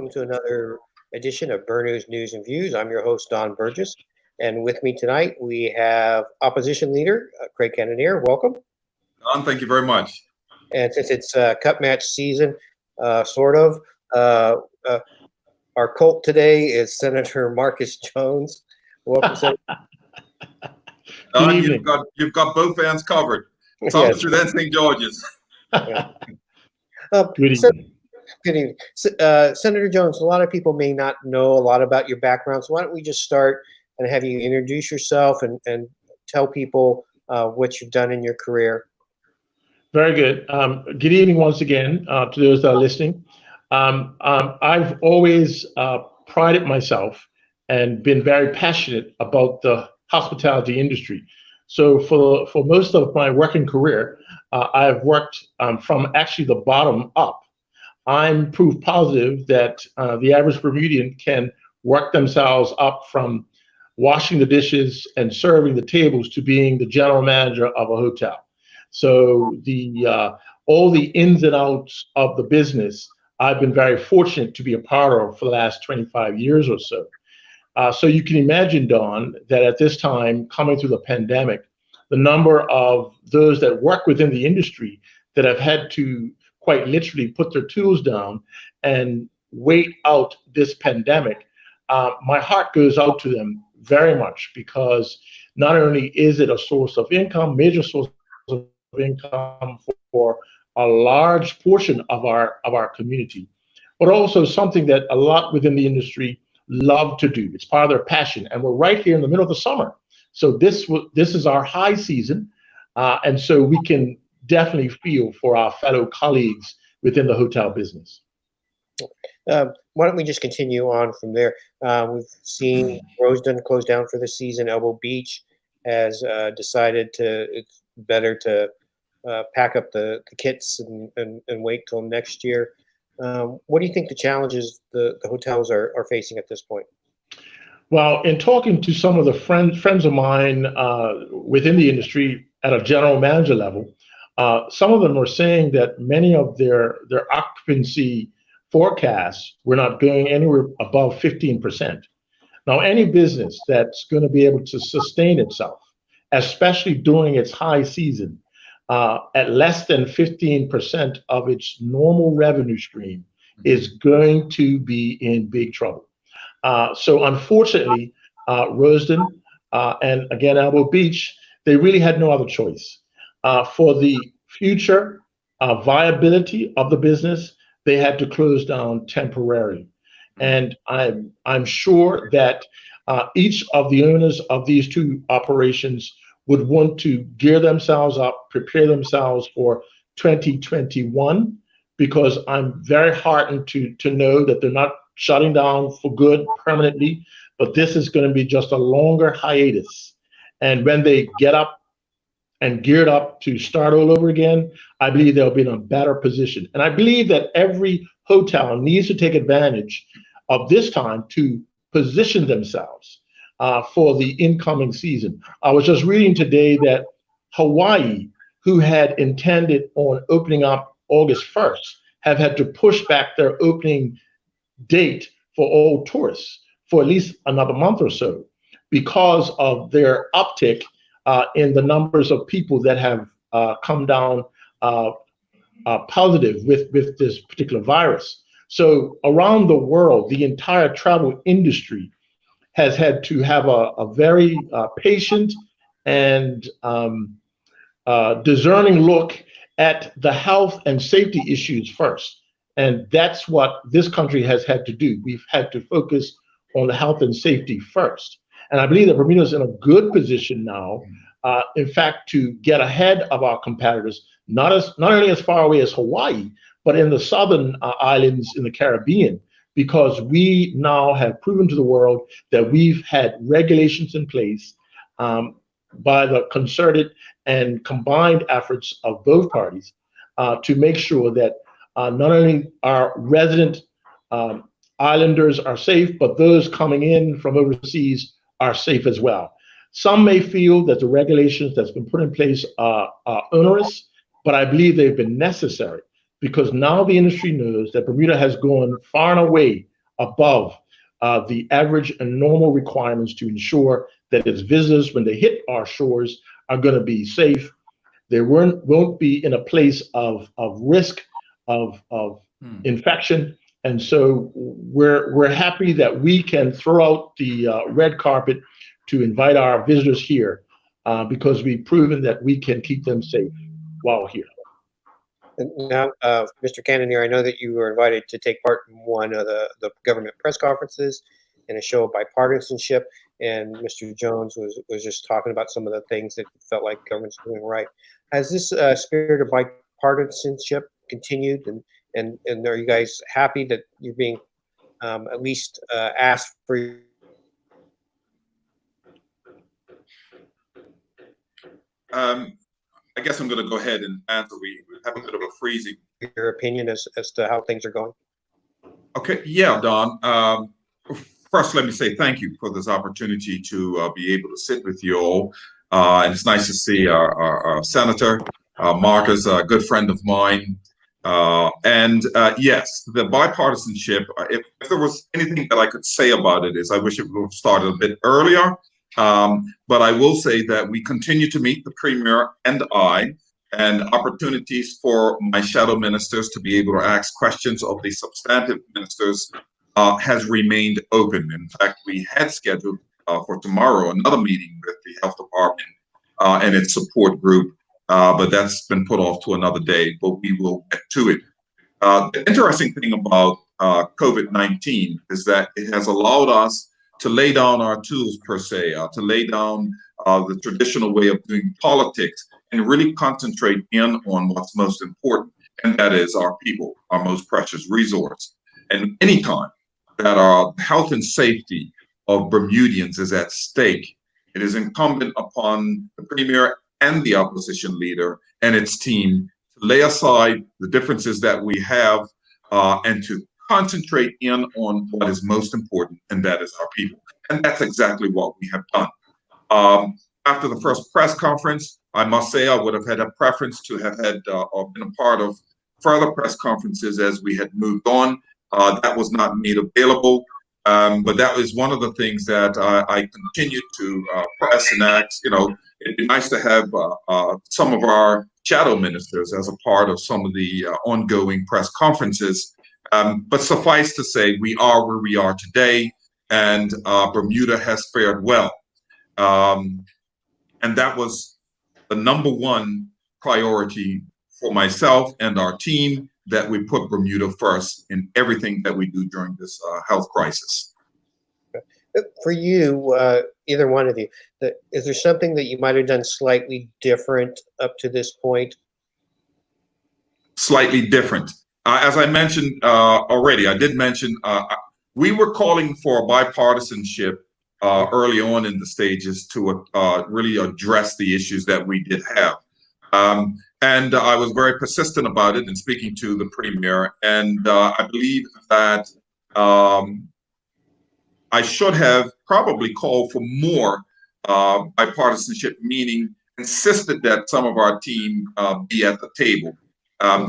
welcome to another edition of Burner's News and Views. I'm your host, Don Burgess, and with me tonight we have Opposition Leader Craig Cannonier. Welcome. Don, thank you very much. And since it's cup match season, sort of, our cult today is Senator Marcus Jones. Welcome, Senator. Don, you've got both ends covered. Thomas yes. Then St. George's. Yeah. Good evening. Good evening. Senator Jones, a lot of people may not know a lot about your background, so why don't we just start and have you introduce yourself and tell people what you've done in your career. Very good. Good evening once again to those that are listening. I've always prided myself and been very passionate about the hospitality industry. So for most of my working career, I've worked from actually the bottom up. I'm proof positive that the average Bermudian can work themselves up from washing the dishes and serving the tables to being the general manager of a hotel. So all the ins and outs of the business, I've been very fortunate to be a part of for the last 25 years or so. So you can imagine, Don, that at this time, coming through the pandemic, the number of those that work within the industry that have had to quite literally put their tools down and wait out this pandemic, my heart goes out to them very much, because not only is it a source of income, major source of income for a large portion of our community, but also something that a lot within the industry love to do. It's part of their passion, and we're right here in the middle of the summer. So this is our high season, and so we can definitely feel for our fellow colleagues within the hotel business. Why don't we just continue on from there? We've seen Rosedon close down for the season. Elbow Beach has decided it's better to pack up the kits and wait till next year. What do you think the challenges the hotels are facing at this point? Well, in talking to some of the friends of mine within the industry at a general manager level, some of them are saying that many of their occupancy forecasts were not going anywhere above 15%. Now, any business that's going to be able to sustain itself, especially during its high season, at less than 15% of its normal revenue stream is going to be in big trouble. So unfortunately, Rosedon and again, Elbow Beach, they really had no other choice. For the future viability of the business, they had to close down temporarily. And I'm sure that each of the owners of these two operations would want to gear themselves up, prepare themselves for 2021, because I'm very heartened to know that they're not shutting down for good permanently, but this is going to be just a longer hiatus. And when they get up and geared up to start all over again, I believe they'll be in a better position. And I believe that every hotel needs to take advantage of this time to position themselves for the incoming season. I was just reading today that Hawaii, who had intended on opening up August 1st, have had to push back their opening date for all tourists for at least another month or so, because of their uptick in the numbers of people that have come down positive with this particular virus. So around the world, the entire travel industry has had to have a very patient and discerning look at the health and safety issues first. And that's what this country has had to do. We've had to focus on the health and safety first. And I believe that Bermuda is in a good position now, in fact, to get ahead of our competitors, not only as far away as Hawaii, but in the southern islands in the Caribbean, because we now have proven to the world that we've had regulations in place by the concerted and combined efforts of both parties to make sure that not only our resident islanders are safe, but those coming in from overseas are safe as well. Some may feel that the regulations that's been put in place are onerous, but I believe they've been necessary, because now the industry knows that Bermuda has gone far and away above the average and normal requirements to ensure that its visitors, when they hit our shores, are going to be safe. They won't be in a place of risk of infection. And so we're happy that we can throw out the red carpet to invite our visitors here because we've proven that we can keep them safe while here. And now, Mr. Cannonier, I know that you were invited to take part in one of the government press conferences in a show of bipartisanship, and Mr. Jones was just talking about some of the things that felt like government's doing right. Has this spirit of bipartisanship continued, and are you guys happy that you're being at least asked for? I guess I'm going to go ahead and answer. We have a bit of a freezing. Your opinion as to how things are going? Okay, yeah, Don. First, let me say thank you for this opportunity to be able to sit with you all. And it's nice to see our Senator. Mark is a good friend of mine. Yes, the bipartisanship, if there was anything that I could say about it, is I wish it would have started a bit earlier. But I will say that we continue to meet the Premier and I, and opportunities for my shadow ministers to be able to ask questions of the substantive ministers has remained open. In fact, we had scheduled for tomorrow another meeting with the Health Department and its support group, but that's been put off to another day, but we will get to it. The interesting thing about COVID-19 is that it has allowed us to lay down our tools, per se, to lay down the traditional way of doing politics and really concentrate in on what's most important, and that is our people, our most precious resource. And anytime that our health and safety of Bermudians is at stake, it is incumbent upon the Premier and the opposition leader and its team to lay aside the differences that we have and to concentrate in on what is most important, and that is our people. And that's exactly what we have done. After the first press conference, I must say I would have had a preference to have had or been a part of further press conferences as we had moved on. That was not made available, but that was one of the things that I continued to press and ask. You know, it'd be nice to have some of our shadow ministers as a part of some of the ongoing press conferences. But suffice to say, we are where we are today, and Bermuda has fared well. And that was the number one priority for myself and our team, that we put Bermuda first in everything that we do during this health crisis. For you, either one of you, is there something that you might have done slightly different up to this point? Slightly different. As I mentioned already, I did mention we were calling for bipartisanship early on in the stages to really address the issues that we did have. And I was very persistent about it in speaking to the Premier. And I believe that I should have probably called for more bipartisanship, meaning insisted that some of our team be at the table.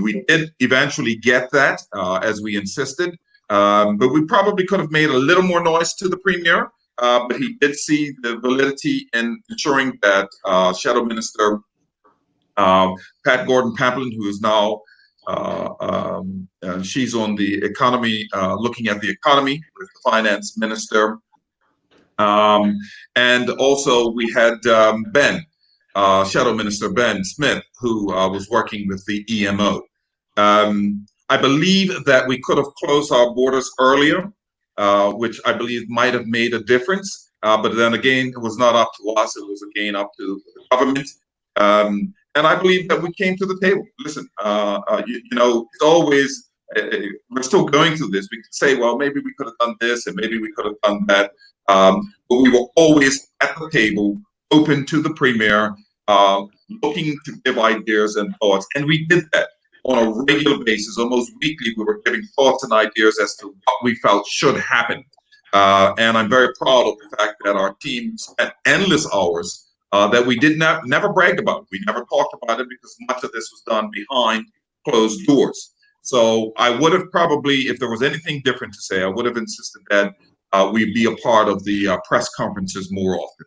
We did eventually get that as we insisted, but we probably could have made a little more noise to the Premier. But he did see the validity in ensuring that Shadow Minister Pat Gordon-Pamplin, who is now, she's on the economy, looking at the economy with the finance minister. And also we had Ben, Shadow Minister Ben Smith, who was working with the EMO. I believe that we could have closed our borders earlier, which I believe might have made a difference. But then again, it was not up to us. It was again up to the government. And I believe that we came to the table. Listen, you know, it's always, we're still going through this. We could say, well, maybe we could have done this and maybe we could have done that. But we were always at the table, open to the Premier, looking to give ideas and thoughts. And we did that on a regular basis, almost weekly. We were giving thoughts and ideas as to what we felt should happen. And I'm very proud of the fact that our team spent endless hours that we never bragged about. We never talked about it because much of this was done behind closed doors. So I would have probably, if there was anything different to say, I would have insisted that we be a part of the press conferences more often.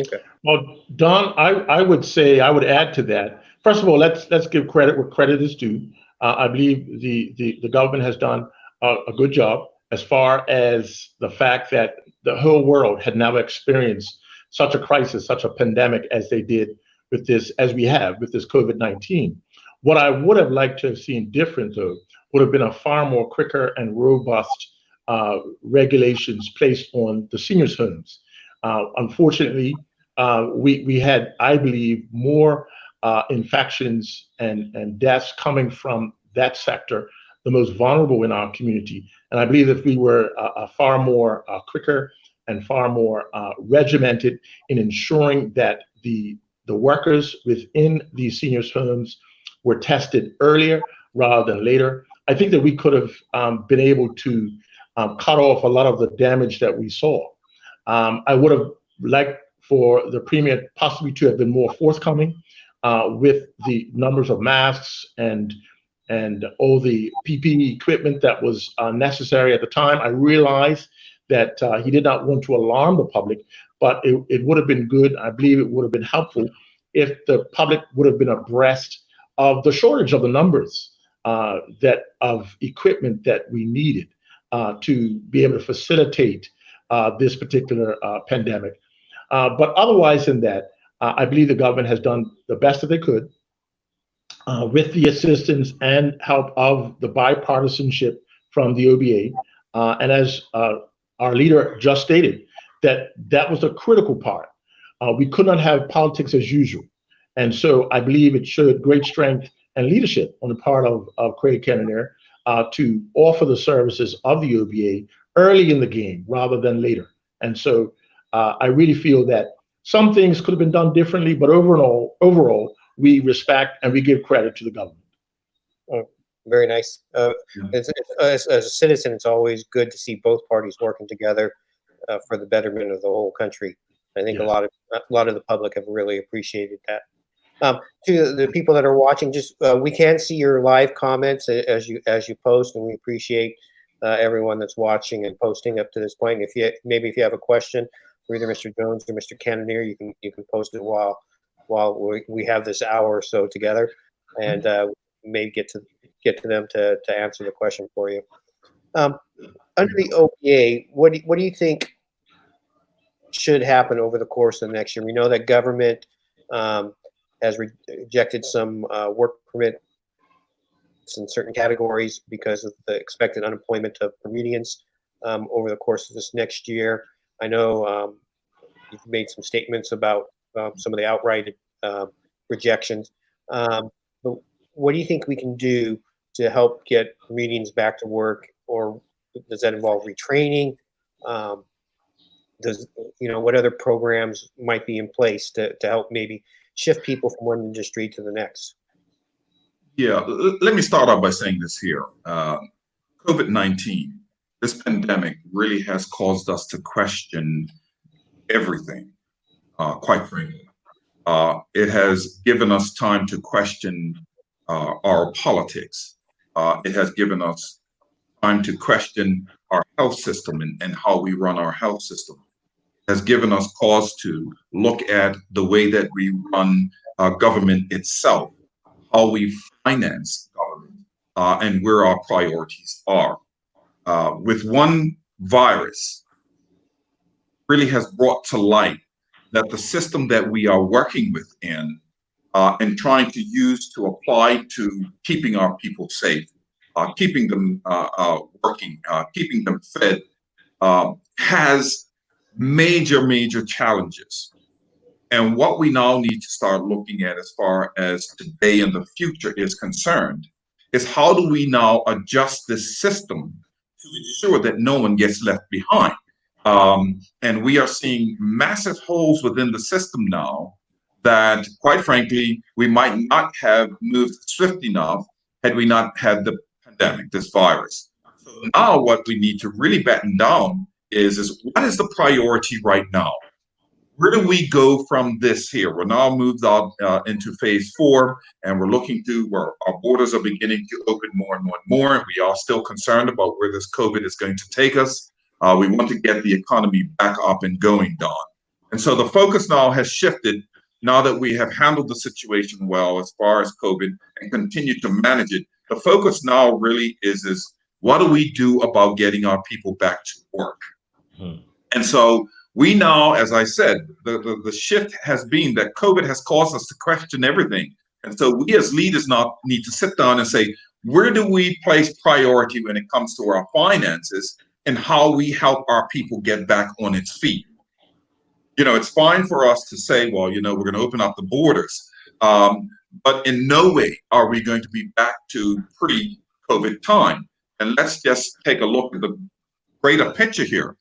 Okay. Well, Don, I would say, I would add to that. First of all, let's give credit where credit is due. I believe the government has done a good job as far as the fact that the whole world had never experienced such a crisis, such a pandemic as they did with this, as we have with this COVID-19. What I would have liked to have seen different, though, would have been a far more quicker and robust regulations placed on the seniors' homes. Unfortunately, we had, I believe, more infections and deaths coming from that sector, the most vulnerable in our community. And I believe if we were far more quicker and far more regimented in ensuring that the workers within these seniors' homes were tested earlier rather than later, I think that we could have been able to cut off a lot of the damage that we saw. I would have liked for the Premier possibly to have been more forthcoming with the numbers of masks and all the PPE equipment that was necessary at the time. I realized that he did not want to alarm the public, but it would have been good. I believe it would have been helpful if the public would have been abreast of the shortage of the numbers of equipment that we needed to be able to facilitate this particular pandemic. But otherwise than that, I believe the government has done the best that they could with the assistance and help of the bipartisanship from the OBA. And as our leader just stated, that was a critical part. We could not have politics as usual. And so I believe it showed great strength and leadership on the part of Craig Cannonier to offer the services of the OBA early in the game rather than later. And so I really feel that some things could have been done differently, but overall, we respect and we give credit to the government. Oh, very nice. As a citizen, it's always good to see both parties working together for the betterment of the whole country. I think a lot of the public have really appreciated that. To the people that are watching, just we can see your live comments as you post, and we appreciate everyone that's watching and posting up to this point. If you have a question for either Mr. Jones or Mr. Cannonier, you can post it while we have this hour or so together, and may get to them to answer the question for you. Under the OBA, what do you think should happen over the course of the next year? We know that government has rejected some work permits in certain categories because of the expected unemployment of Bermudians over the course of this next year. I know you've made some statements about some of the outright rejections. But what do you think we can do to help get Bermudians back to work, or does that involve retraining? What other programs might be in place to help maybe shift people from one industry to the next? Yeah, let me start off by saying this here. COVID-19, this pandemic really has caused us to question everything, quite frankly. It has given us time to question our politics. It has given us time to question our health system and how we run our health system. It has given us cause to look at the way that we run government itself, how we finance government, and where our priorities are. With one virus, really has brought to light that the system that we are working within and trying to use to apply to keeping our people safe, keeping them working, keeping them fed, has major challenges. And what we now need to start looking at as far as today and the future is concerned is how do we now adjust this system to ensure that no one gets left behind. And we are seeing massive holes within the system now that, quite frankly, we might not have moved swift enough had we not had the pandemic, this virus. So now what we need to really batten down is what is the priority right now? where do we go from this here? We're now moved out into phase 4, and we're looking to where our borders are beginning to open more and more and more. And we are still concerned about where this COVID is going to take us. We want to get the economy back up and going, Don. And so the focus now has shifted now that we have handled the situation well as far as COVID and continue to manage it. The focus now really is what do we do about getting our people back to work? And so we now, as I said, the shift has been that COVID has caused us to question everything. And so we as leaders now need to sit down and say, where do we place priority when it comes to our finances and how we help our people get back on its feet? You know, it's fine for us to say, well, you know, we're going to open up the borders. But in no way are we going to be back to pre-COVID time. And let's just take a look at the greater picture here.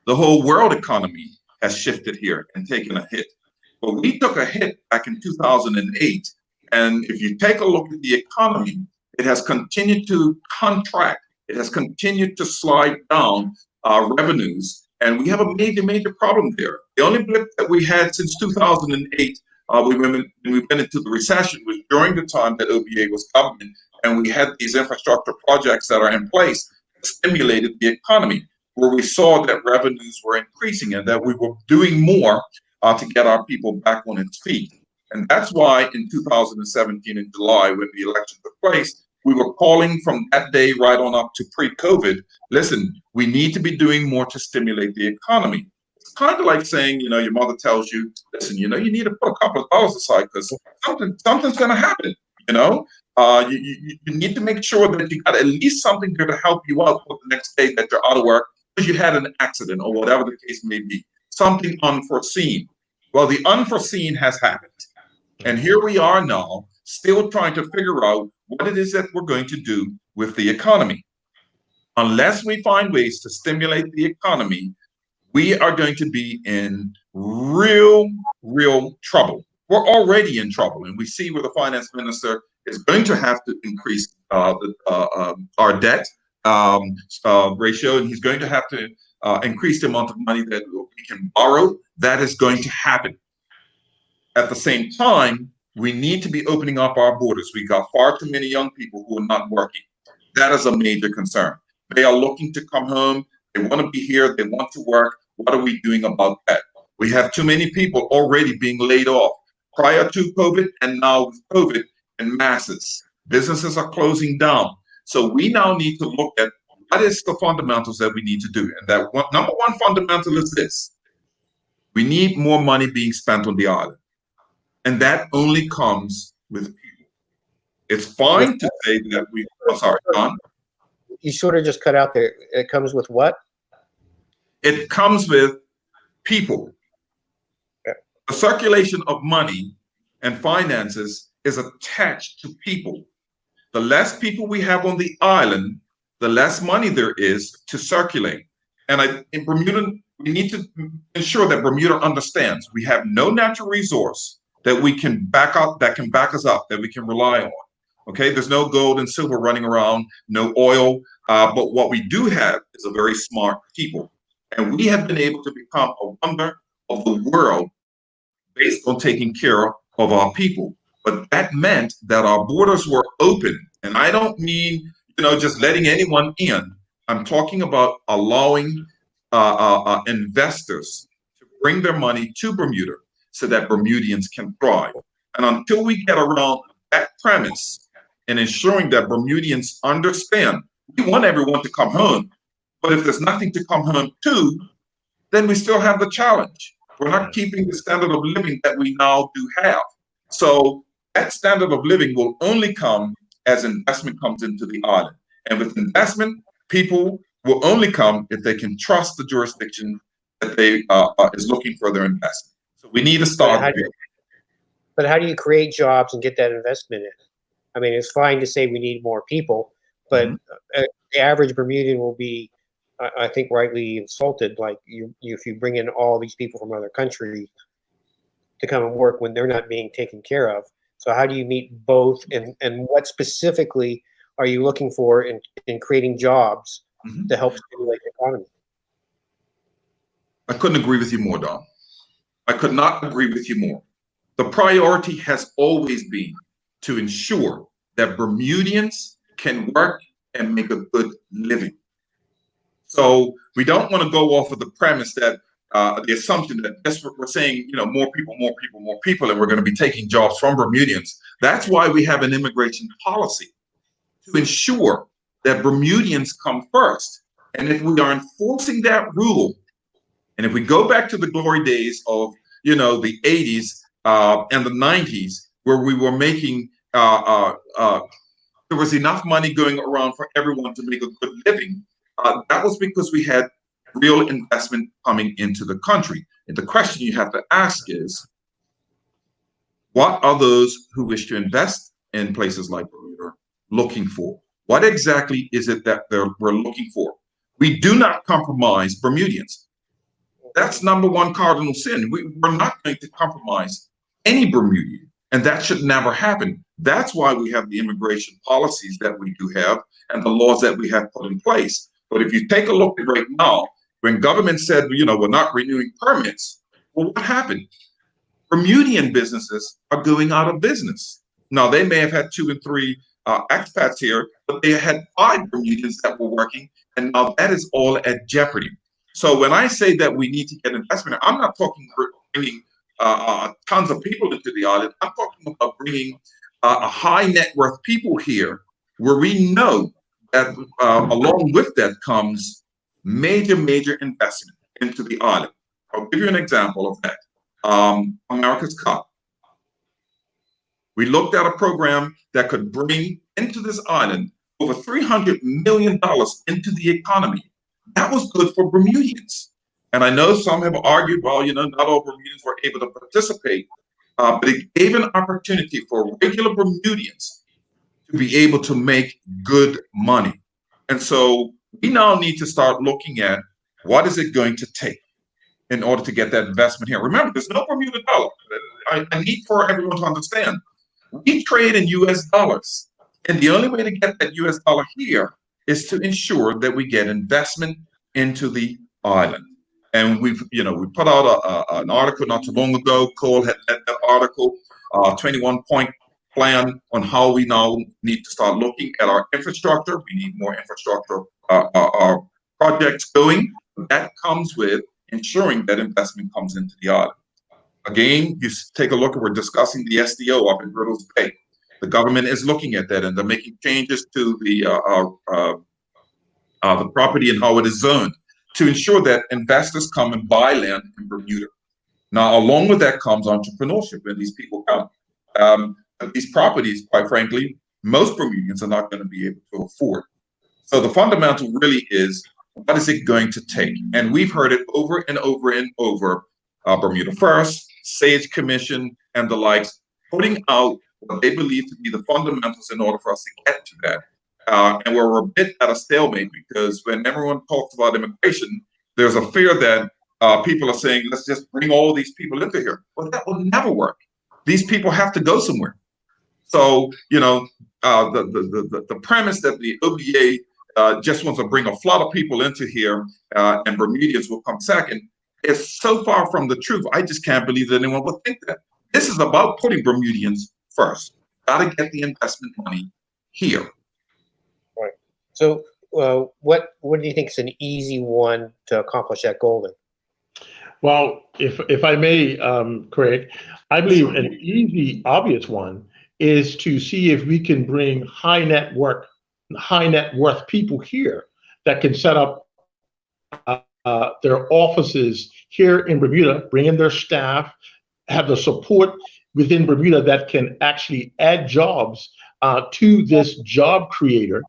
The whole world economy has shifted here and taken a hit. But we took a hit back in 2008. And if you take a look at the economy, it has continued to contract. It has continued to slide down revenues. And we have a major, major problem there. The only blip that we had since 2008, we've been into the recession, was during the time that OBA was governing, and we had these infrastructure projects that are in place that stimulated the economy, where we saw that revenues were increasing and that we were doing more to get our people back on its feet. And that's why in 2017 in July, when the election took place, we were calling from that day right on up to pre-COVID, listen, we need to be doing more to stimulate the economy. It's kind of like saying, you know, your mother tells you, listen, you know, you need to put a couple of dollars aside because something's going to happen, you know? You need to make sure that you got at least something there to help you out for the next day that you're out of work because you had an accident or whatever the case may be, something unforeseen. Well, the unforeseen has happened. And here we are now, still trying to figure out what it is that we're going to do with the economy. Unless we find ways to stimulate the economy, we are going to be in real trouble. We're already in trouble, and we see where the finance minister is going to have to increase our debt ratio, and he's going to have to increase the amount of money that we can borrow. That is going to happen. At the same time, we need to be opening up our borders. We got far too many young people who are not working. That is a major concern. They are looking to come home. They want to be here. They want to work. What are we doing about that? We have too many people already being laid off prior to COVID and now with COVID in masses. Businesses are closing down. So we now need to look at what is the fundamentals that we need to do. And that number one fundamental is this. We need more money being spent on the island. And that only comes with people. It's fine to say that sorry, Don. You sort of just cut out there. It comes with what? It comes with people. Yeah. The circulation of money and finances is attached to people. The less people we have on the island, the less money there is to circulate. And in Bermuda, we need to ensure that Bermuda understands we have no natural resource that we can back up, that can back us up, that we can rely on. Okay, there's no gold and silver running around, no oil, but what we do have is a very smart people. And we have been able to become a wonder of the world based on taking care of our people. But that meant that our borders were open. And I don't mean, you know, just letting anyone in. I'm talking about allowing investors to bring their money to Bermuda so that Bermudians can thrive. And until we get around that premise and ensuring that Bermudians understand, we want everyone to come home, but if there's nothing to come home to, then we still have the challenge. We're not keeping the standard of living that we now do have. So that standard of living will only come as investment comes into the island. And with investment, people will only come if they can trust the jurisdiction that they is looking for their investment. So we need to start there. But how do you create jobs and get that investment in? I mean, it's fine to say we need more people, but the average Bermudian will be, I think, rightly insulted. Like if you bring in all these people from other countries to come and work when they're not being taken care of. So how do you meet both? And what specifically are you looking for in creating jobs to help stimulate the economy? I couldn't agree with you more, Don. I could not agree with you more. The priority has always been to ensure that Bermudians can work and make a good living. So we don't want to go off of the premise that the assumption that yes, we're saying, more people, and we're going to be taking jobs from Bermudians. That's why we have an immigration policy, to ensure that Bermudians come first. And if we are enforcing that rule, and if we go back to the glory days of, the 80s and the 90s, where we were making, there was enough money going around for everyone to make a good living, that was because we had real investment coming into the country. And the question you have to ask is, what are those who wish to invest in places like Bermuda looking for? What exactly is it that we're looking for? We do not compromise Bermudians. That's number one cardinal sin. We're not going to compromise any Bermudian, and that should never happen. That's why we have the immigration policies that we do have and the laws that we have put in place. But if you take a look at right now, when government said, we're not renewing permits, well, what happened? Bermudian businesses are going out of business. Now, they may have had 2 and 3 expats here, but they had 5 Bermudians that were working, and now that is all at jeopardy. So when I say that we need to get investment, I'm not talking about bringing tons of people into the island. I'm talking about bringing a high net worth people here, where we know that along with that comes major investment into the island. I'll give you an example of that. America's Cup. We looked at a program that could bring into this island over $300 million into the economy. That was good for Bermudians. And I know some have argued, well, not all Bermudians were able to participate, but it gave an opportunity for regular Bermudians to be able to make good money. And so we now need to start looking at what is it going to take in order to get that investment here. Remember, there's no Bermuda dollar. I need for everyone to understand, we trade in US dollars. And the only way to get that US dollar here is to ensure that we get investment into the island. And we put out an article not too long ago. Cole had that article, 21-point plan on how we now need to start looking at our infrastructure. We need more infrastructure projects going. That comes with ensuring that investment comes into the island. Again, you take a look at, we're discussing the SDO up in Brittles Bay. The government is looking at that, and they're making changes to the property and how it is zoned to ensure that investors come and buy land in Bermuda. Now, along with that comes entrepreneurship, and these people come. But these properties, quite frankly, most Bermudians are not going to be able to afford. So the fundamental really is, what is it going to take? And we've heard it over and over and over. Bermuda First, Sage Commission, and the likes, putting out what they believe to be the fundamentals in order for us to get to that. And we're a bit at a stalemate, because when everyone talks about immigration, there's a fear that people are saying, let's just bring all these people into here. Well, that will never work. These people have to go somewhere. So, the premise that the OBA just wants to bring a flood of people into here and Bermudians will come second is so far from the truth. I just can't believe that anyone would think that. This is about putting Bermudians first. Got to get the investment money here. Right. So what do you think is an easy one to accomplish that goal then? Well, if I may, Craig, I believe an easy, obvious one is to see if we can bring high net worth people here that can set up their offices here in Bermuda, bring in their staff, have the support within Bermuda that can actually add jobs to this job creator.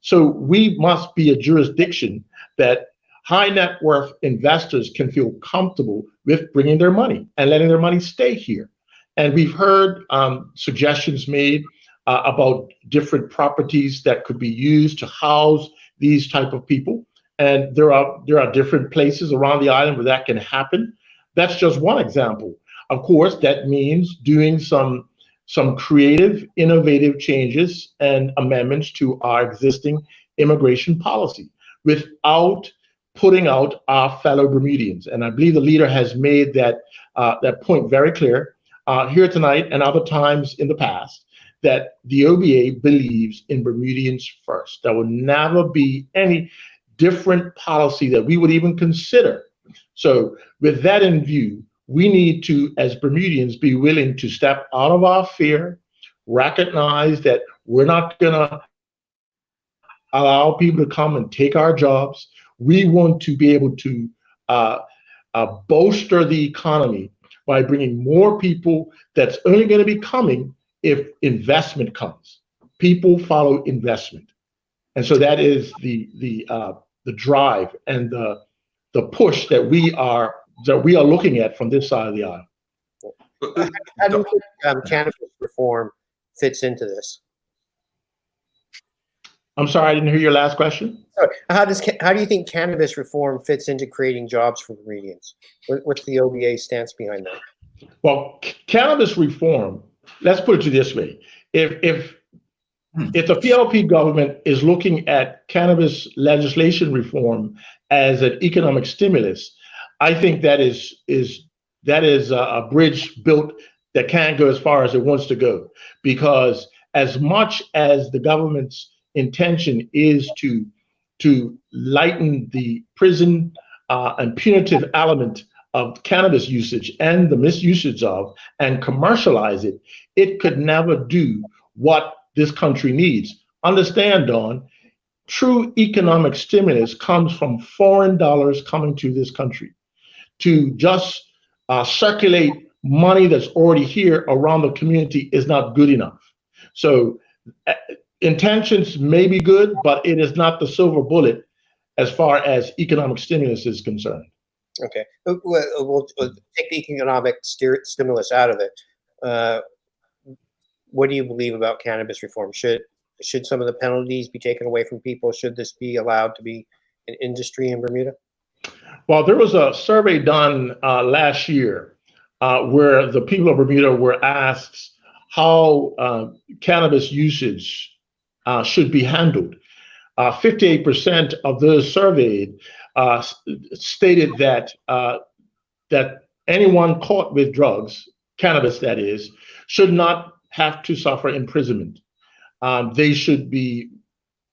So we must be a jurisdiction that high net worth investors can feel comfortable with bringing their money and letting their money stay here. And we've heard suggestions made about different properties that could be used to house these type of people. And there are different places around the island where that can happen. That's just one example. Of course, that means doing some creative, innovative changes and amendments to our existing immigration policy without putting out our fellow Bermudians. And I believe the leader has made that point very clear here tonight and other times in the past, that the OBA believes in Bermudians first. There will never be any different policy that we would even consider. So with that in view, we need to, as Bermudians, be willing to step out of our fear, recognize that we're not going to allow people to come and take our jobs. We want to be able to bolster the economy by bringing more people that's only going to be coming if investment comes. People follow investment. And so that is the drive and the push that we are looking at from this side of the aisle. How do you think cannabis reform fits into this? I'm sorry, I didn't hear your last question. Sorry. How do you think cannabis reform fits into creating jobs for Bermudians? What's the OBA stance behind that? Well, cannabis reform, let's put it this way. If the PLP government is looking at cannabis legislation reform as an economic stimulus, I think that is a bridge built that can't go as far as it wants to go, because as much as the government's intention is to lighten the prison and punitive element of cannabis usage and the misusage of and commercialize it, it could never do what this country needs. Understand, Don, true economic stimulus comes from foreign dollars coming to this country. To just circulate money that's already here around the community is not good enough. So intentions may be good, but it is not the silver bullet as far as economic stimulus is concerned. Okay, we'll take the economic stimulus out of it. What do you believe about cannabis reform? Should some of the penalties be taken away from people? Should this be allowed to be an industry in Bermuda? Well, there was a survey done last year where the people of Bermuda were asked how cannabis usage should be handled. 58% of those surveyed stated that anyone caught with drugs, cannabis that is, should not have to suffer imprisonment. They should be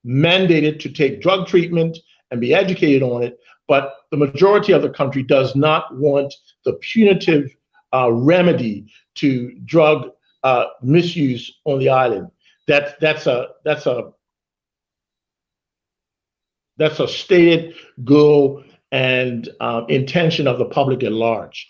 mandated to take drug treatment and be educated on it, but the majority of the country does not want the punitive remedy to drug misuse on the island. That's a stated goal and intention of the public at large.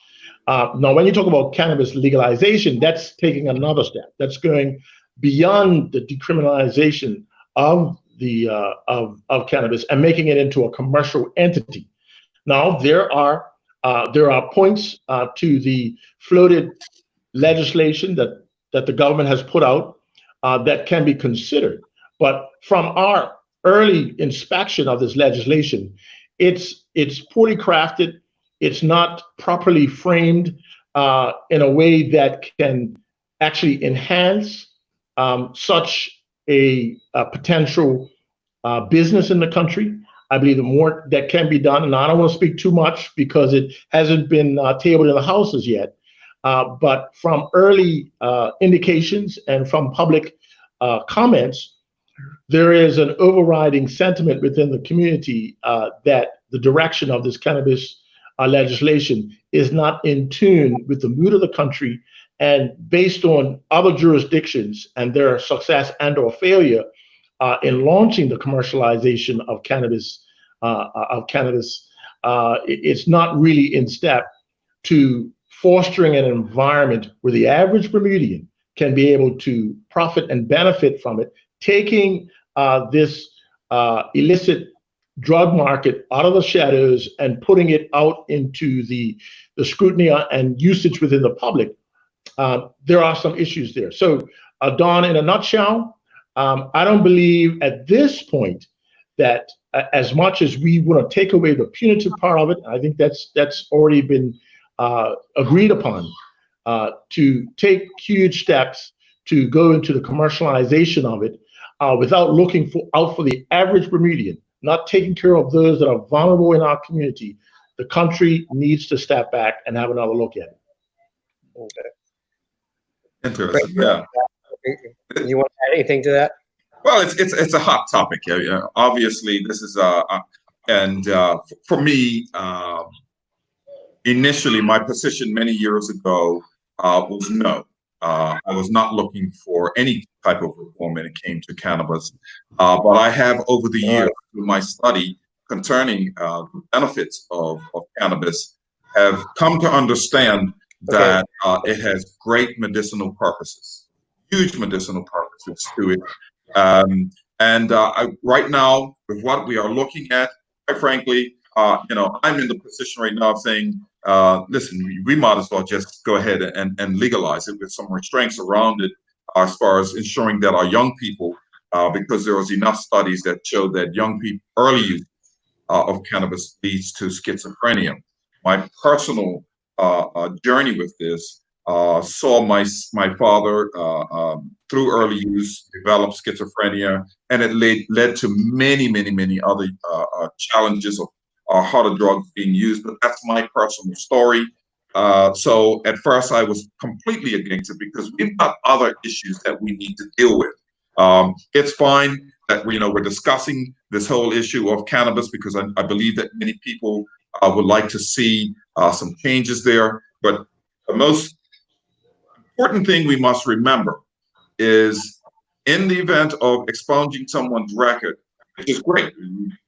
Now, when you talk about cannabis legalization, that's taking another step. That's going beyond the decriminalization of the of cannabis and making it into a commercial entity. Now, there are points to the floated legislation that the government has put out that can be considered, but from our early inspection of this legislation, it's poorly crafted. It's not properly framed in a way that can actually enhance such a potential business in the country. I believe the more that can be done, and I don't want to speak too much because it hasn't been tabled in the houses yet, but from early indications and from public comments, there is an overriding sentiment within the community that the direction of this cannabis legislation is not in tune with the mood of the country, and based on other jurisdictions and their success and or failure in launching the commercialization of cannabis, it's not really in step to fostering an environment where the average Bermudian can be able to profit and benefit from it, taking this illicit drug market out of the shadows and putting it out into the scrutiny and usage within the public. There are some issues there. So, Don, in a nutshell, I don't believe at this point that as much as we want to take away the punitive part of it, I think that's already been agreed upon, to take huge steps to go into the commercialization of it without looking out for the average Bermudian. not taking care of those that are vulnerable in our community, the country needs to step back and have another look at it. Okay. Interesting. Yeah. You want to add anything to that? Well, it's a hot topic. Yeah. Obviously, this is for me, initially, my position many years ago was no. I was not looking for any type of reform when it came to cannabis. But I have, over the years, through my study concerning the benefits of cannabis, have come to understand that it has great medicinal purposes, huge medicinal purposes to it. Right now, with what we are looking at, quite frankly, I'm in the position right now of saying, listen, we might as well just go ahead and legalize it with some restraints around it, as far as ensuring that our young people, because there was enough studies that showed that young people, early use of cannabis leads to schizophrenia. My personal journey with this saw my father through early use develop schizophrenia, and it led to many other challenges of harder drugs being used. But that's my personal story. So at first I was completely against it because we've got other issues that we need to deal with. It's fine that we're discussing this whole issue of cannabis, because I believe that many people would like to see some changes there. But the most important thing we must remember is, in the event of expunging someone's record, which is great,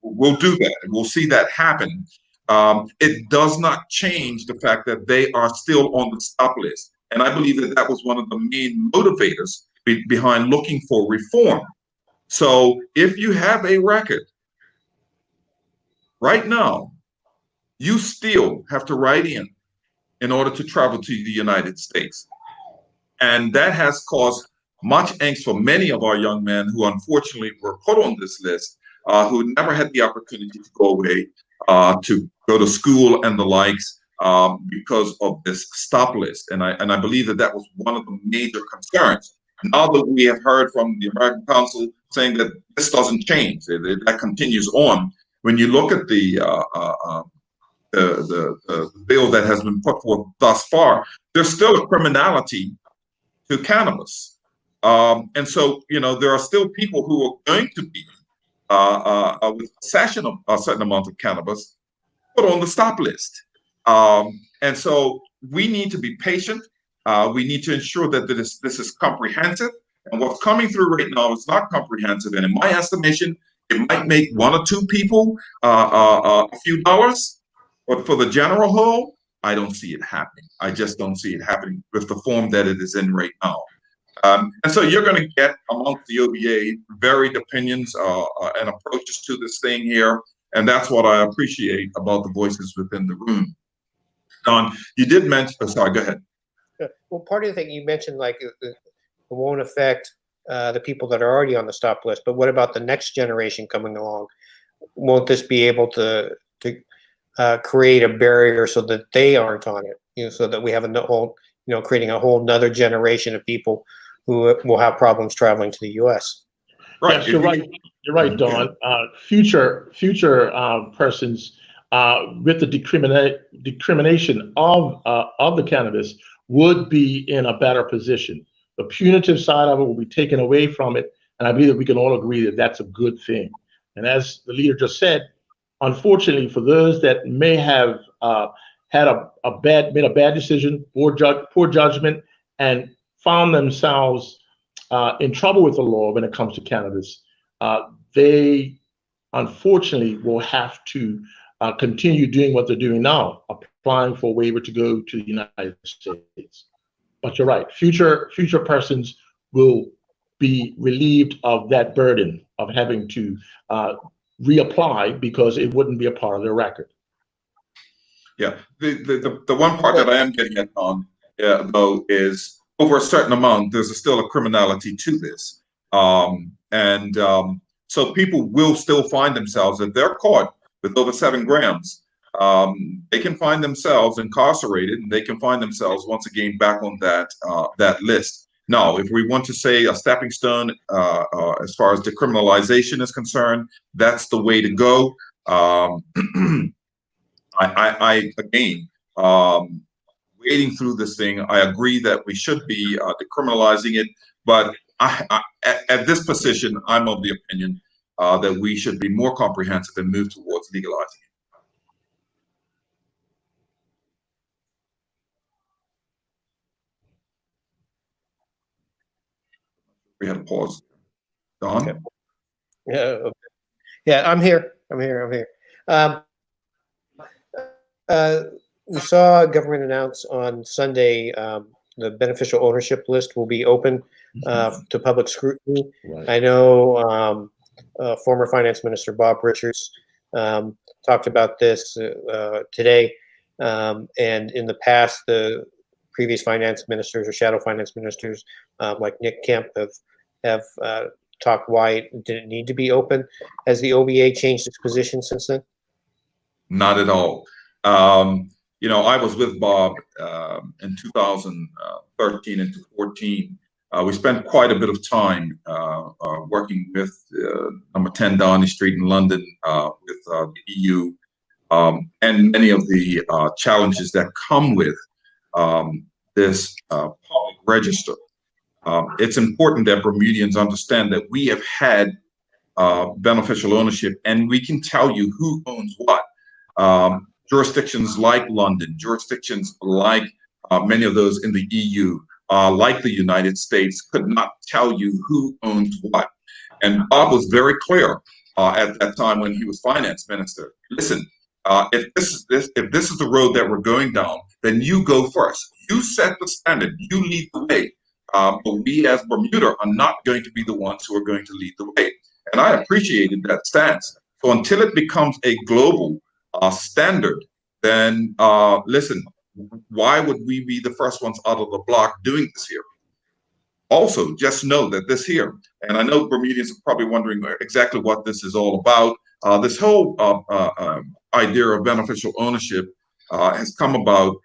we'll do that and we'll see that happen. It does not change the fact that they are still on the stop list. And I believe that that was one of the main motivators behind looking for reform. So if you have a record right now, you still have to write in order to travel to the United States. And that has caused much angst for many of our young men who unfortunately were put on this list, who never had the opportunity to go away, to go to school and the likes, because of this stop list. And I believe that that was one of the major concerns. Now that we have heard from the American Council saying that this doesn't change, that continues on. When you look at the bill that has been put forth thus far, there's still a criminality to cannabis. And so, there are still people who are going to be, with possession of a certain amount of cannabis, put on the stop list. And so we need to be patient. We need to ensure that this is comprehensive. And what's coming through right now is not comprehensive. And in my estimation, it might make one or two people a few dollars. But for the general whole, I don't see it happening. I just don't see it happening with the form that it is in right now. And so you're going to get amongst the OBA varied opinions and approaches to this thing here. And that's what I appreciate about the voices within the room. Don, you did mention, sorry, go ahead. Well, part of the thing you mentioned, like, it won't affect the people that are already on the stop list, but what about the next generation coming along? Won't this be able to create a barrier so that they aren't on it? So that we have a whole, creating a whole nother generation of people who will have problems traveling to the U.S. Right. Yes, you're right. You're right, Don. Future persons with the discrimination of the cannabis would be in a better position. The punitive side of it will be taken away from it, and I believe that we can all agree that that's a good thing. And as the leader just said, unfortunately, for those that may have made a bad decision, poor judgment, and found themselves in trouble with the law when it comes to cannabis, they unfortunately will have to continue doing what they're doing now, applying for a waiver to go to the United States. But you're right, future persons will be relieved of that burden of having to reapply, because it wouldn't be a part of their record. Yeah, the one part that I am getting at on, though, is over a certain amount, there's still a criminality to this. So people will still find themselves, if they're caught with over 7 grams, they can find themselves incarcerated, and they can find themselves once again back on that list. no, if we want to say a stepping stone as far as decriminalization is concerned, that's the way to go. I again, wading through this thing, I agree that we should be decriminalizing it, but at this position, I'm of the opinion that we should be more comprehensive and move towards legalizing it. We had a pause. Don? Okay. Yeah, okay. Yeah, I'm here. I'm here. We saw government announce on Sunday the beneficial ownership list will be open to public scrutiny. Right. I know former Finance Minister Bob Richards talked about this today, and in the past, the previous finance ministers or shadow finance ministers like Nick Kemp have talked why it didn't need to be open. Has the OBA changed its position since then? Not at all. You know, I was with Bob in 2013 and 2014. We spent quite a bit of time working with number 10 Downing Street in London with the EU and many of the challenges that come with this public register. It's important that Bermudians understand that we have had beneficial ownership, and we can tell you who owns what. Jurisdictions like London, jurisdictions like many of those in the EU, like the United States, could not tell you who owns what. And Bob was very clear at that time when he was finance minister. Listen, if this is the road that we're going down, then you go first. You set the standard. You lead the way. But we as Bermuda are not going to be the ones who are going to lead the way. And I appreciated that stance. So until it becomes a global standard, then listen, why would we be the first ones out of the block doing this here? Also, just know that this here, and I know Bermudians are probably wondering exactly what this is all about. This whole idea of beneficial ownership has come about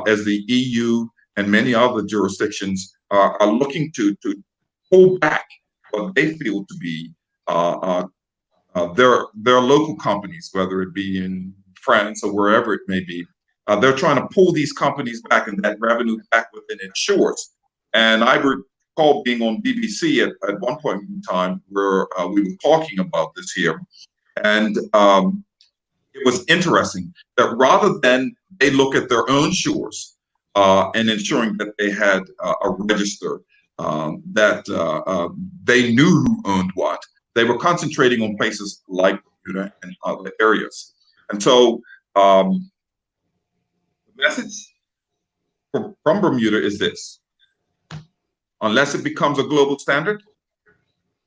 as the EU and many other jurisdictions are looking to pull back what they feel to be their local companies, whether it be in France or wherever it may be. They're trying to pull these companies back and that revenue back within insurers. And I recall being on BBC at one point in time where we were talking about this here. And it was interesting that rather than they look at their own shores and ensuring that they had a register that they knew who owned what, they were concentrating on places like Bermuda and other areas. And so the message from Bermuda is this: unless it becomes a global standard,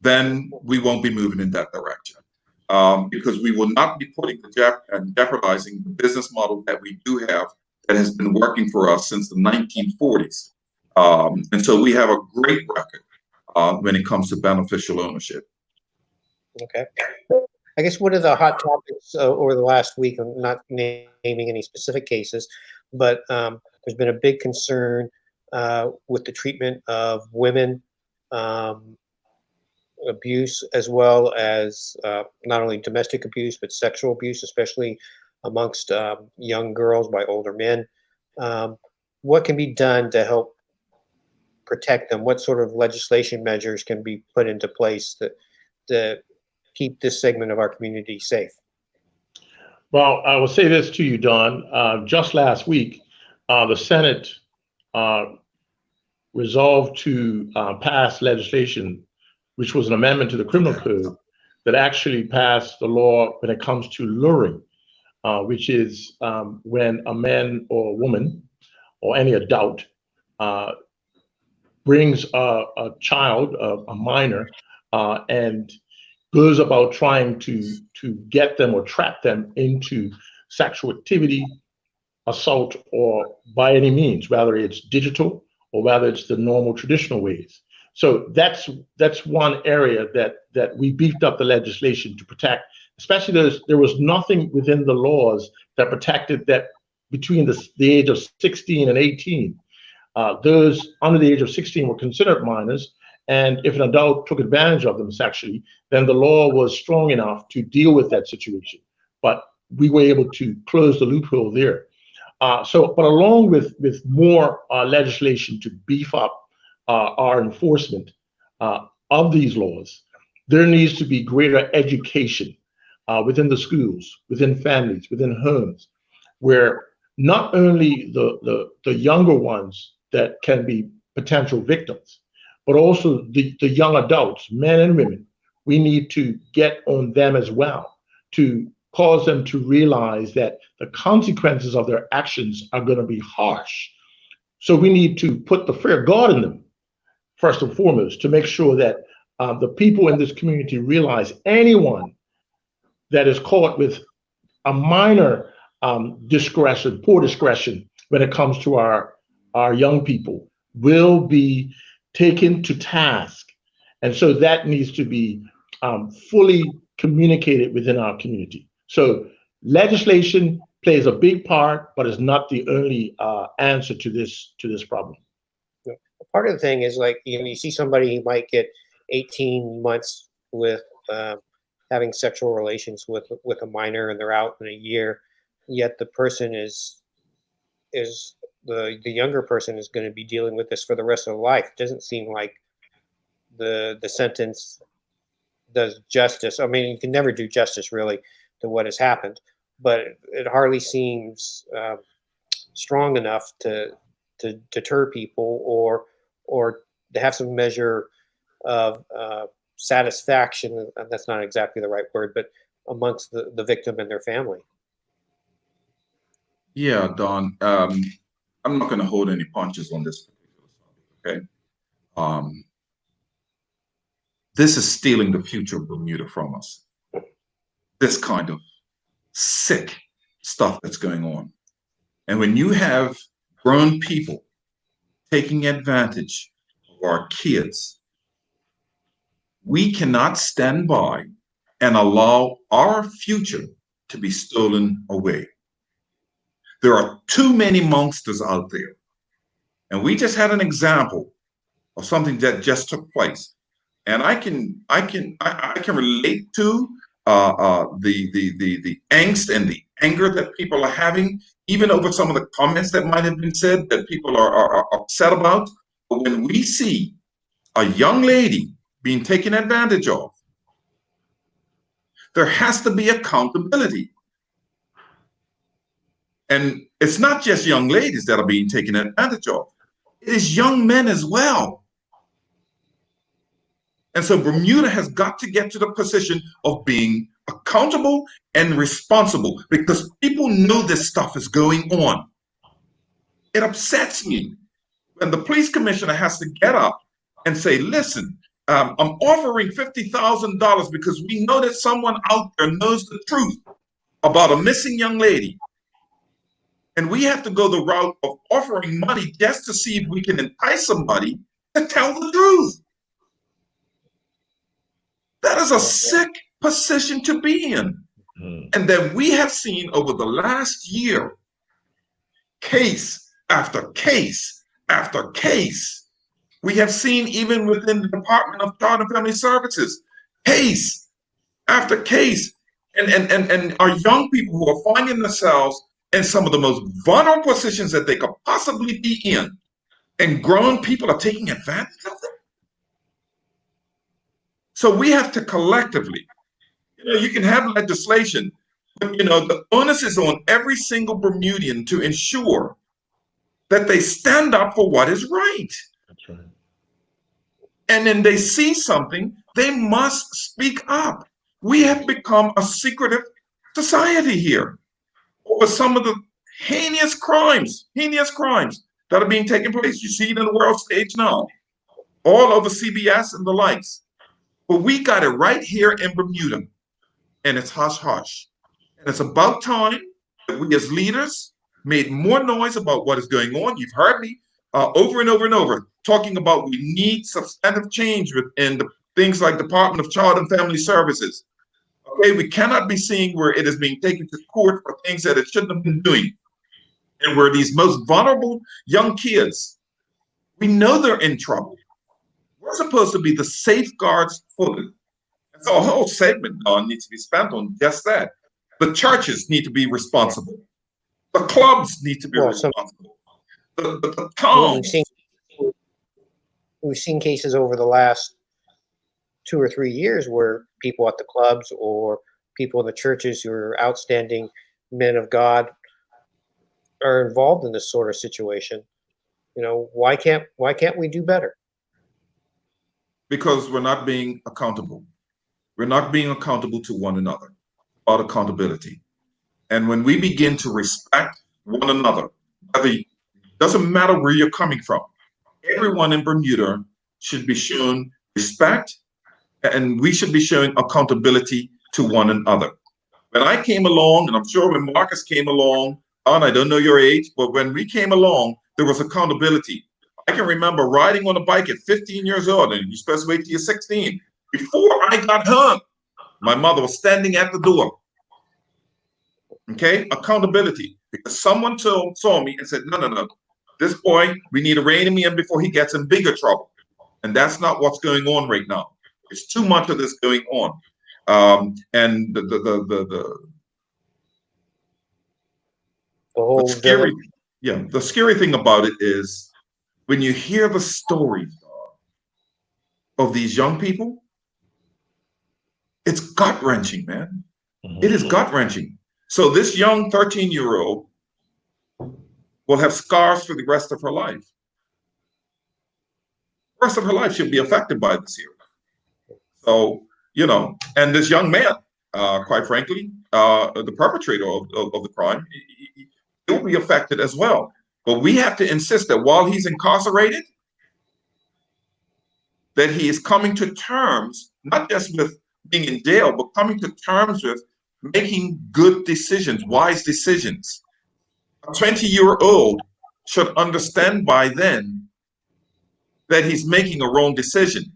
then we won't be moving in that direction. Because we will not be putting and jeopardizing the business model that we do have that has been working for us since the 1940s. And so we have a great record when it comes to beneficial ownership. Okay. I guess one of the hot topics over the last week, I'm not naming any specific cases, but there's been a big concern with the treatment of women, abuse, as well as not only domestic abuse, but sexual abuse, especially amongst young girls by older men. What can be done to help protect them? What sort of legislation measures can be put into place to keep this segment of our community safe? Well, I will say this to you, Don. Just last week, the Senate resolved to pass legislation, which was an amendment to the criminal code that actually passed the law when it comes to luring, which is when a man or woman or any adult brings a child, a minor, and goes about trying to get them or trap them into sexual activity, assault, or by any means, whether it's digital or whether it's the normal traditional ways. So that's one area that we beefed up the legislation to protect. Especially there was nothing within the laws that protected that between the age of 16 and 18. those under the age of 16 were considered minors. And if an adult took advantage of them sexually, then the law was strong enough to deal with that situation. But we were able to close the loophole there. But along with more legislation to beef up our enforcement of these laws, there needs to be greater education within the schools, within families, within homes, where not only the younger ones that can be potential victims, but also the young adults, men and women. We need to get on them as well to cause them to realize that the consequences of their actions are going to be harsh. So we need to put the fear of God in them, first and foremost, to make sure that the people in this community realize anyone that is caught with a minor discretion, poor discretion, when it comes to our young people, will be taken to task. And so that needs to be fully communicated within our community. So legislation plays a big part, but is not the only answer to this problem. Part of the thing is, like, you see somebody who might get 18 months with having sexual relations with a minor, and they're out in a year, yet the person the younger person is going to be dealing with this for the rest of their life. It doesn't seem like the sentence does justice. I mean, you can never do justice really to what has happened, but it hardly seems strong enough to deter people or to have some measure of satisfaction. That's not exactly the right word, but amongst the victim and their family. Yeah, Don. I'm not going to hold any punches on this particular subject, okay? This is stealing the future of Bermuda from us. This kind of sick stuff that's going on. And when you have grown people taking advantage of our kids, we cannot stand by and allow our future to be stolen away. There are too many monsters out there. And we just had an example of something that just took place. And I can relate to the angst and the anger that people are having, even over some of the comments that might have been said that people are upset about. But when we see a young lady being taken advantage of, there has to be accountability. And it's not just young ladies that are being taken advantage of. It is young men as well. And so Bermuda has got to get to the position of being accountable and responsible, because people know this stuff is going on. It upsets me when the police commissioner has to get up and say, listen, I'm offering $50,000 because we know that someone out there knows the truth about a missing young lady. And we have to go the route of offering money just to see if we can entice somebody to tell the truth. That is a sick position to be in. And that we have seen over the last year, case after case after case. We have seen even within the Department of Child and Family Services, case after case. And our young people who are finding themselves in some of the most vulnerable positions that they could possibly be in, and grown people are taking advantage of them. So we have to collectively, you can have legislation, but the onus is on every single Bermudian to ensure that they stand up for what is right. That's right. And then they see something, they must speak up. We have become a secretive society here over some of the heinous crimes that are being taken place. You see it in the world stage now, all over CBS and the likes. But we got it right here in Bermuda, and it's hush hush. And it's about time that we as leaders made more noise about what is going on. You've heard me over and over and over talking about we need substantive change within the things like Department of Child and Family Services. Okay, we cannot be seeing where it is being taken to court for things that it shouldn't have been doing. And where these most vulnerable young kids We know they're in trouble. We're supposed to be the safeguards for them. And so a whole segment needs to be spent on just that. The churches need to be responsible. The clubs need to be responsible. The towns. We've seen cases over the last 2 or 3 years where people at the clubs or people in the churches who are outstanding men of God are involved in this sort of situation. You know, why can't we do better? Because we're not being accountable. We're not being accountable to one another about accountability. And when we begin to respect one another, it doesn't matter where you're coming from, everyone in Bermuda should be shown respect, and we should be showing accountability to one another. When I came along, and I'm sure when Marcus came along, and I don't know your age, but when we came along, there was accountability. I can remember riding on a bike at 15 years old, and you're supposed to wait till you're 16. Before I got home, my mother was standing at the door. Okay, accountability. Because someone saw me and said, no, this boy, we need to rein him in before he gets in bigger trouble. And that's not what's going on right now. There's too much of this going on. And the scary thing about it is when you hear the stories of these young people, it's gut-wrenching, man. It is gut-wrenching. So this young 13-year-old will have scars for the rest of her life. The rest of her life she'll be affected by this here. So, you know, and this young man, quite frankly, the perpetrator of the crime, he'll be affected as well. But we have to insist that while he's incarcerated, that he is coming to terms, not just with being in jail, but coming to terms with making good decisions, wise decisions. A 20-year-old should understand by then that he's making a wrong decision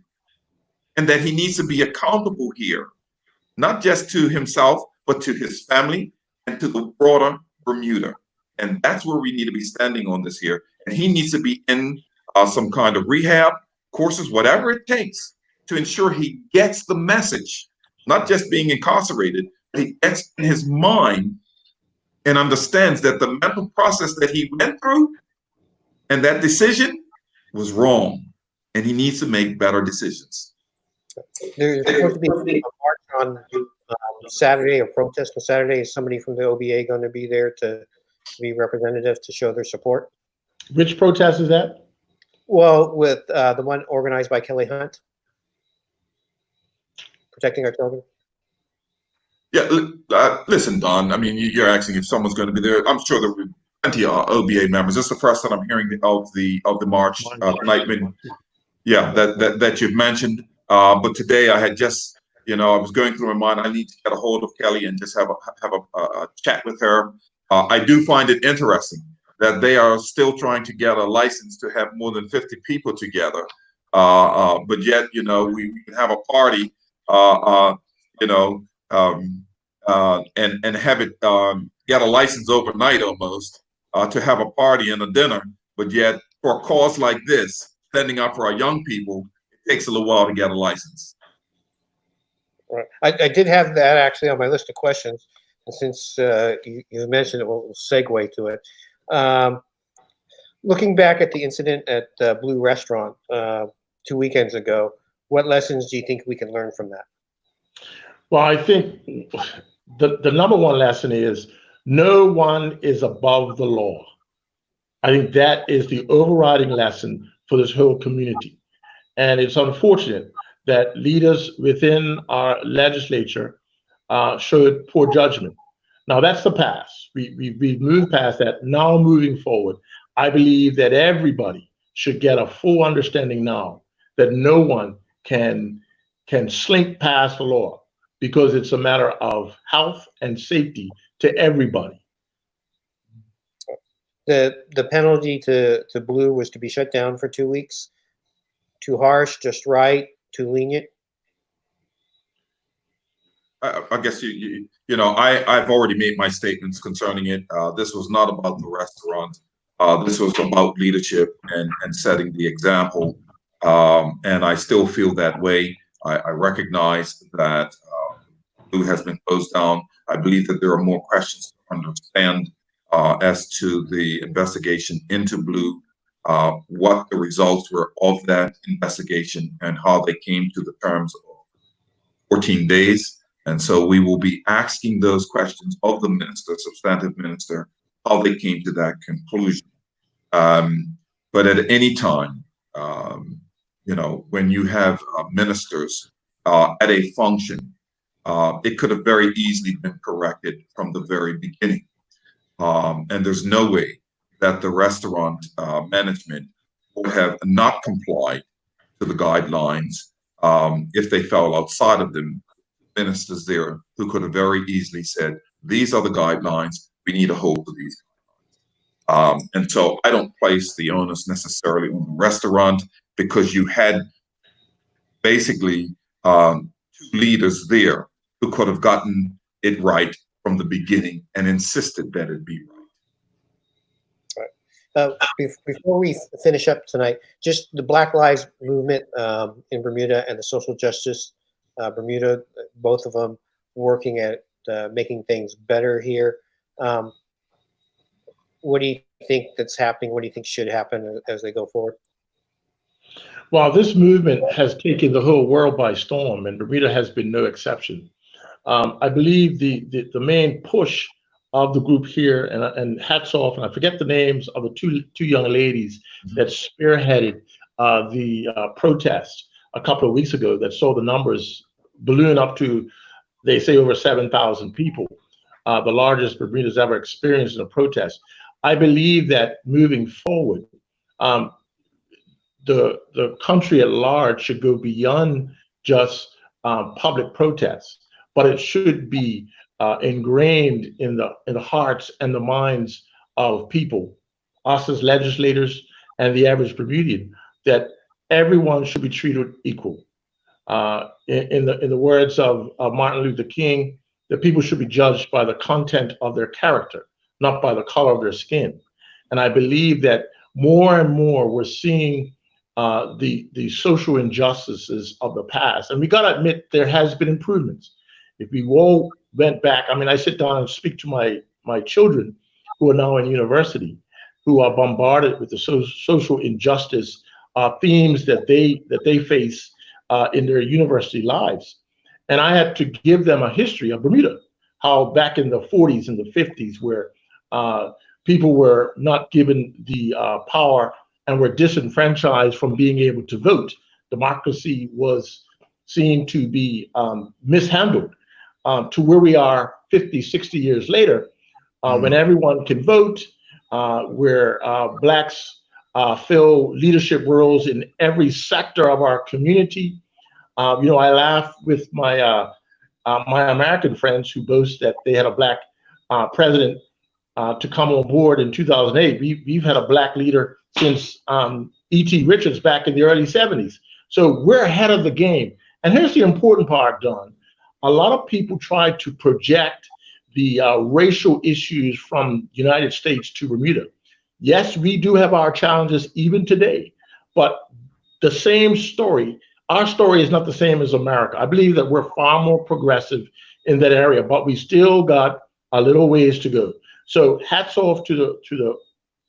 and that he needs to be accountable here, not just to himself, but to his family and to the broader Bermuda. And that's where we need to be standing on this here. And he needs to be in some kind of rehab courses, whatever it takes, to ensure he gets the message, not just being incarcerated, but he gets in his mind and understands that the mental process that he went through and that decision was wrong, and he needs to make better decisions. There's supposed to be a march on Saturday, or protest on Saturday. Is somebody from the OBA going to be there to be representative to show their support? Which protest is that? Well, with the one organized by Kelly Hunt, protecting our children. Yeah, listen, Don. I mean, you're asking if someone's going to be there. I'm sure there will be plenty of OBA members. This is the first time I'm hearing of the march tonight. Yeah, that you've mentioned. But today I had just, I was going through my mind. I need to get a hold of Kelly and just have a chat with her. I do find it interesting that they are still trying to get a license to have more than 50 people together. But yet, we can have a party, and have it get a license overnight almost to have a party and a dinner. But yet, for a cause like this, standing up for our young people, it takes a little while to get a license. Right. I did have that actually on my list of questions. And since you mentioned it, we'll segue to it. Looking back at the incident at Blue Restaurant 2 weekends ago, what lessons do you think we can learn from that? Well, I think the number one lesson is no one is above the law. I think that is the overriding lesson for this whole community. And it's unfortunate that leaders within our legislature showed poor judgment. Now, that's the past. We've moved past that. Now, moving forward, I believe that everybody should get a full understanding now that no one can slink past the law, because it's a matter of health and safety to everybody. The penalty to Blue was to be shut down for 2 weeks. Too harsh, just right, too lenient? I guess I've already made my statements concerning it. This was not about the restaurant. This was about leadership and setting the example. And I still feel that way. I recognize that Blue has been closed down. I believe that there are more questions to understand as to the investigation into Blue, what the results were of that investigation, and how they came to the terms of 14 days. And so we will be asking those questions of the minister, substantive minister, how they came to that conclusion. But at any time, when you have ministers at a function, it could have very easily been corrected from the very beginning. And there's no way that the restaurant management would have not complied to the guidelines if they fell outside of them. Ministers there who could have very easily said, these are the guidelines, we need to hold to these. And so I don't place the onus necessarily on the restaurant, because you had basically two leaders there who could have gotten it right from the beginning and insisted that it be right. Before we finish up tonight, just the Black Lives Movement in Bermuda and the social justice Bermuda, both of them working at making things better here. What do you think that's happening? What do you think should happen as they go forward? Well, this movement has taken the whole world by storm, and Bermuda has been no exception. I believe the main push of the group here, and hats off, and I forget the names of the two young ladies that spearheaded the protest a couple of weeks ago that saw the numbers balloon up to, they say, over 7,000 people, the largest Bermuda's ever experienced in a protest. I believe that moving forward, the country at large should go beyond just public protests, but it should be ingrained in the hearts and the minds of people, us as legislators and the average Bermudian, that everyone should be treated equal. In the words of Martin Luther King, that people should be judged by the content of their character, not by the color of their skin. And I believe that more and more we're seeing the social injustices of the past. And we got to admit there has been improvements. If we all went back, I mean, I sit down and speak to my children who are now in university, who are bombarded with the social injustice themes that they face in their university lives. And I had to give them a history of Bermuda, how back in the 40s and the 50s, where people were not given the power and were disenfranchised from being able to vote. Democracy was seen to be mishandled, to where we are 50, 60 years later, when everyone can vote, where Blacks fill leadership roles in every sector of our community. I laugh with my my American friends who boast that they had a Black president to come on board in 2008. We've had a Black leader since E.T. Richards back in the early 70s. So we're ahead of the game. And here's the important part, Don. A lot of people try to project the racial issues from the United States to Bermuda. Yes, we do have our challenges even today, but the same story, our story is not the same as America. I believe that we're far more progressive in that area, but we still got a little ways to go. So hats off to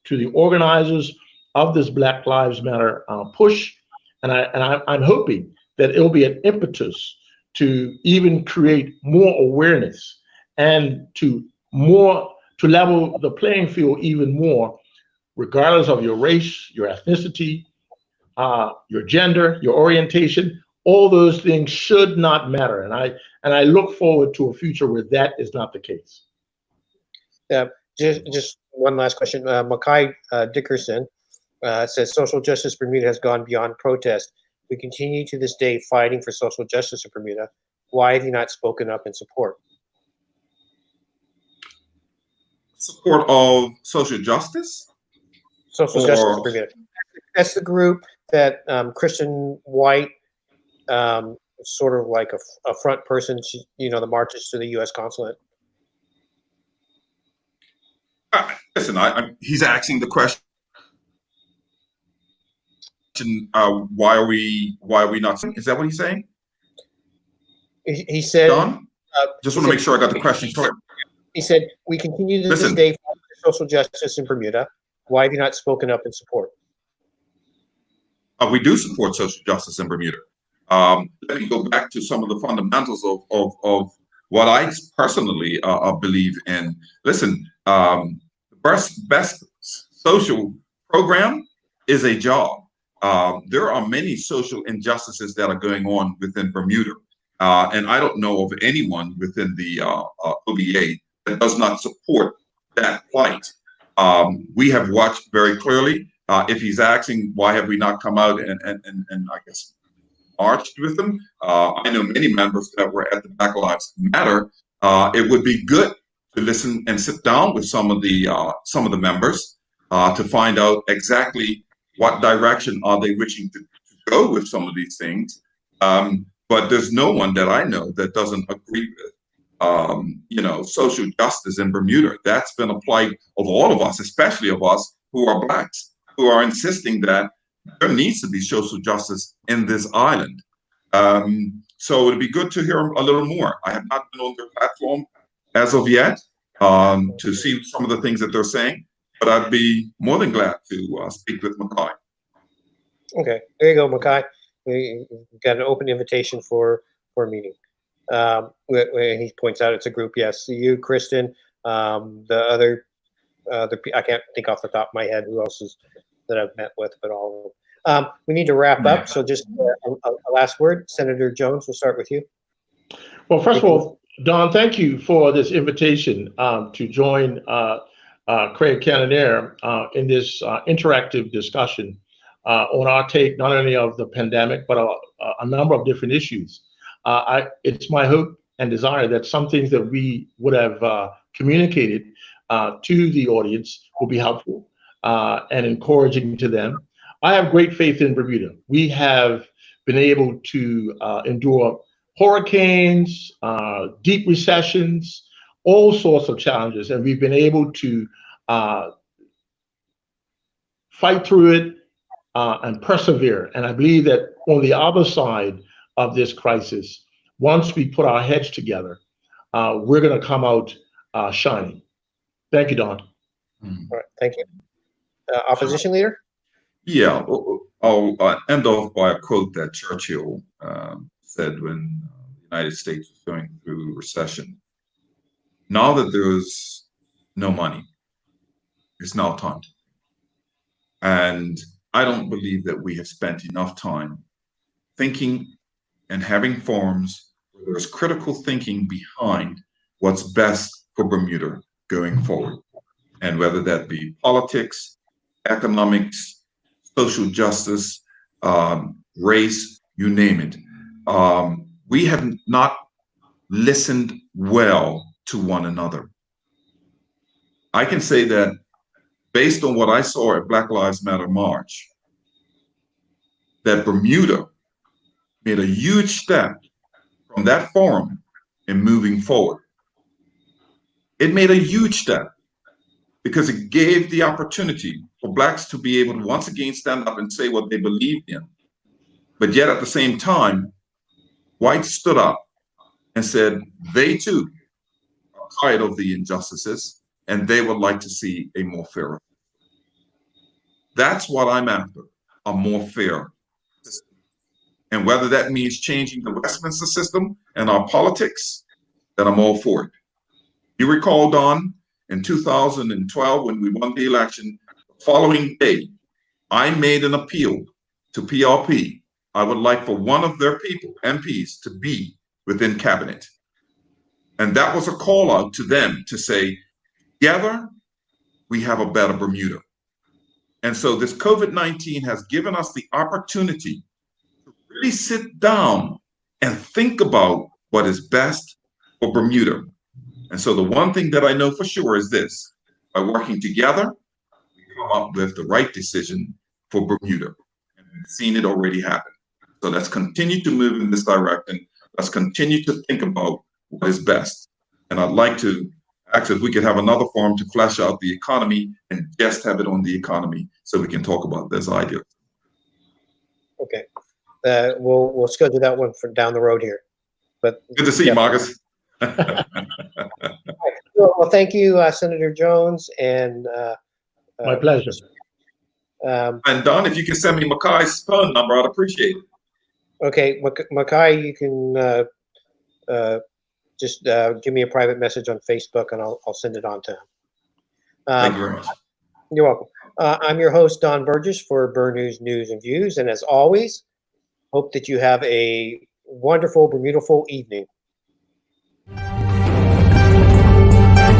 the organizers of this Black Lives Matter push, and I'm hoping that it'll be an impetus to even create more awareness and to level the playing field even more, regardless of your race, your ethnicity, your gender, your orientation. All those things should not matter, and I look forward to a future where that is not the case. Yeah, just one last question. Mackay Dickerson says social justice Bermuda has gone beyond protest. We continue to this day fighting for social justice in Bermuda. Why have you not spoken up in support? Support of social justice? Social justice in Bermuda. That's the group that Kristen White, sort of like a front person, the marches to the U.S. consulate. Listen, he's asking the question. Why are we not? Is that what he's saying? He said. Don? Just want to make sure I got the question correct. He said, "We continue to this day for social justice in Bermuda. Why have you not spoken up in support?" We do support social justice in Bermuda. Let me go back to some of the fundamentals of what I personally believe in. Listen, the best social program is a job. There are many social injustices that are going on within Bermuda. And I don't know of anyone within the OBA that does not support that plight. We have watched very clearly. If he's asking why have we not come out and I guess marched with them, I know many members that were at the Black Lives Matter. It would be good to listen and sit down with some of the members to find out exactly what direction are they wishing to go with some of these things. But there's no one that I know that doesn't agree with, social justice in Bermuda. That's been a plight of all of us, especially of us who are Blacks, who are insisting that there needs to be social justice in this island. So it'd be good to hear a little more. I have not been on their platform as of yet to see some of the things that they're saying, but I'd be more than glad to speak with Mackay. Okay, there you go, Mackay. We got an open invitation for a meeting. He points out it's a group. Yes, you, Kristen, the other I can't think off the top of my head who else is that I've met with, but all of them. We need to wrap up, so just a last word. Senator Jones, we'll start with you. Well, first of all, Don, thank you for this invitation to join Craig Cannonier in this interactive discussion on our take, not only of the pandemic, but a number of different issues. It's my hope and desire that some things that we would have communicated to the audience will be helpful and encouraging to them. I have great faith in Bermuda. We have been able to endure hurricanes, deep recessions, all sorts of challenges, and we've been able to fight through it and persevere. And I believe that on the other side of this crisis, once we put our heads together, we're going to come out shining. Thank you, Don. All right, thank you. Opposition leader? Yeah, I'll end off by a quote that Churchill said when the United States was going through recession. Now that there's no money, it's now time. And I don't believe that we have spent enough time thinking and having forums where there's critical thinking behind what's best for Bermuda going forward. And whether that be politics, economics, social justice, race, you name it. We have not listened well to one another. I can say that based on what I saw at Black Lives Matter March, that Bermuda made a huge step from that forum in moving forward. It made a huge step because it gave the opportunity for Blacks to be able to once again stand up and say what they believed in. But yet at the same time, whites stood up and said they too are tired of the injustices and they would like to see a more fair. That's what I'm after, a more fair system. And whether that means changing the Westminster system and our politics, then I'm all for it. You recall, Don, in 2012, when we won the election, the following day, I made an appeal to PRP. I would like for one of their people, MPs, to be within cabinet. And that was a call out to them to say, together, we have a better Bermuda. And so this COVID-19 has given us the opportunity to really sit down and think about what is best for Bermuda. And so the one thing that I know for sure is this: by working together, we come up with the right decision for Bermuda. And we've seen it already happen. So let's continue to move in this direction. Let's continue to think about what is best. And I'd like to Access, we could have another forum to flesh out the economy and just have it on the economy so we can talk about this idea. Okay. We'll schedule that one for down the road here. But Good to see you, Marcus. Well, thank you, Senator Jones, and My pleasure. And Don, if you can send me Makai's phone number, I'd appreciate it. Okay, Makai, you can just give me a private message on Facebook, and I'll send it on to him. Thank you very much. You're welcome. I'm your host, Don Burgess, for Burr News and Views, and as always, hope that you have a wonderful, beautiful evening.